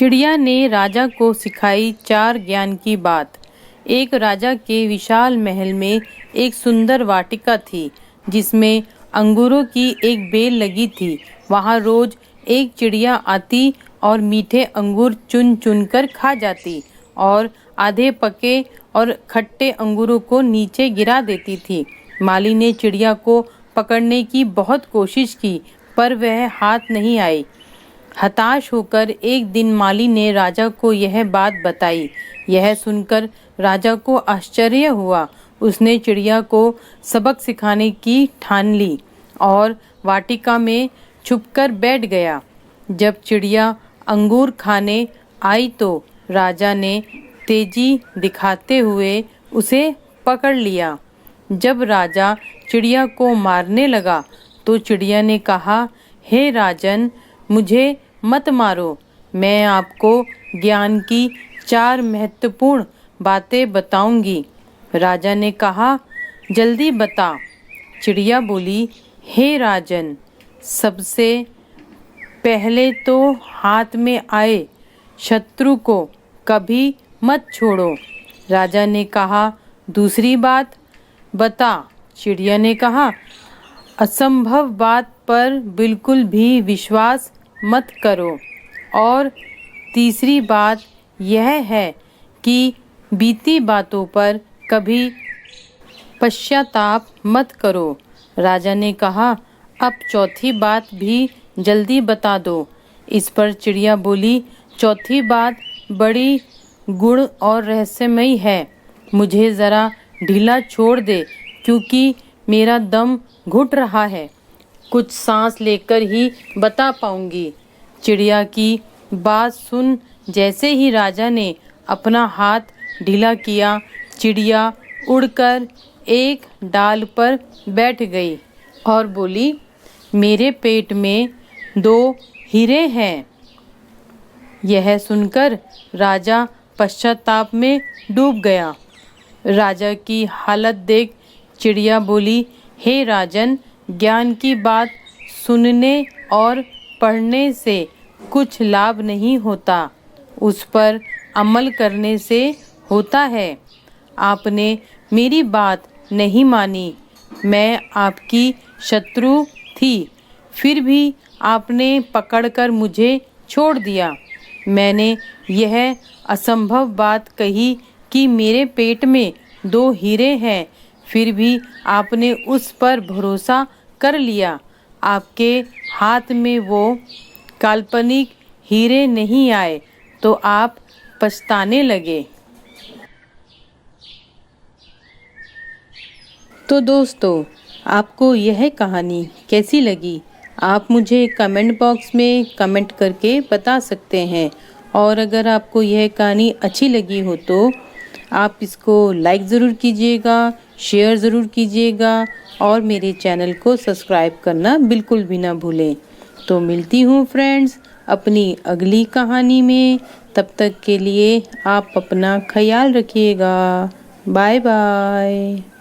चिड़िया ने राजा को सिखाई 4 ज्ञान की बात। एक राजा के विशाल महल में एक सुंदर वाटिका थी जिसमें अंगूरों की एक बेल लगी थी। वहाँ रोज एक चिड़िया आती और मीठे अंगूर चुन चुन कर खा जाती और आधे पके और खट्टे अंगूरों को नीचे गिरा देती थी। माली ने चिड़िया को पकड़ने की बहुत कोशिश की पर वह हाथ नहीं आई। हताश होकर एक दिन माली ने राजा को यह बात बताई। यह सुनकर राजा को आश्चर्य हुआ। उसने चिड़िया को सबक सिखाने की ठान ली और वाटिका में छुपकर बैठ गया। जब चिड़िया अंगूर खाने आई तो राजा ने तेजी दिखाते हुए उसे पकड़ लिया। जब राजा चिड़िया को मारने लगा तो चिड़िया ने कहा, हे राजन, मुझे मत मारो, मैं आपको ज्ञान की 4 महत्वपूर्ण बातें बताऊंगी। राजा ने कहा, जल्दी बता। चिड़िया बोली, हे राजन, सबसे पहले तो हाथ में आए शत्रु को कभी मत छोड़ो। राजा ने कहा, दूसरी बात बता। चिड़िया ने कहा, असंभव बात पर बिल्कुल भी विश्वास मत करो। और तीसरी बात यह है कि बीती बातों पर कभी पश्चाताप मत करो। राजा ने कहा, अब चौथी बात भी जल्दी बता दो। इस पर चिड़िया बोली, चौथी बात बड़ी गुड़ और रहस्यमयी है। मुझे ज़रा ढीला छोड़ दे क्योंकि मेरा दम घुट रहा है। कुछ सांस लेकर ही बता पाऊंगी। चिड़िया की बात सुन जैसे ही राजा ने अपना हाथ ढीला किया, चिड़िया उड़कर एक डाल पर बैठ गई और बोली, मेरे पेट में 2 हीरे हैं। यह सुनकर राजा पश्चाताप में डूब गया। राजा की हालत देख चिड़िया बोली, हे राजन, ज्ञान की बात सुनने और पढ़ने से कुछ लाभ नहीं होता, उस पर अमल करने से होता है। आपने मेरी बात नहीं मानी। मैं आपकी शत्रु थी, फिर भी आपने पकड़कर मुझे छोड़ दिया। मैंने यह असंभव बात कही कि मेरे पेट में 2 हीरे हैं, फिर भी आपने उस पर भरोसा कर लिया। आपके हाथ में वो काल्पनिक हीरे नहीं आए तो आप पछताने लगे। तो दोस्तों, आपको यह कहानी कैसी लगी? आप मुझे कमेंट बॉक्स में कमेंट करके बता सकते हैं। और अगर आपको यह कहानी अच्छी लगी हो तो आप इसको लाइक ज़रूर कीजिएगा, शेयर ज़रूर कीजिएगा और मेरे चैनल को सब्सक्राइब करना बिल्कुल भी ना भूलें। तो मिलती हूँ फ्रेंड्स अपनी अगली कहानी में। तब तक के लिए आप अपना ख्याल रखिएगा। Bye bye.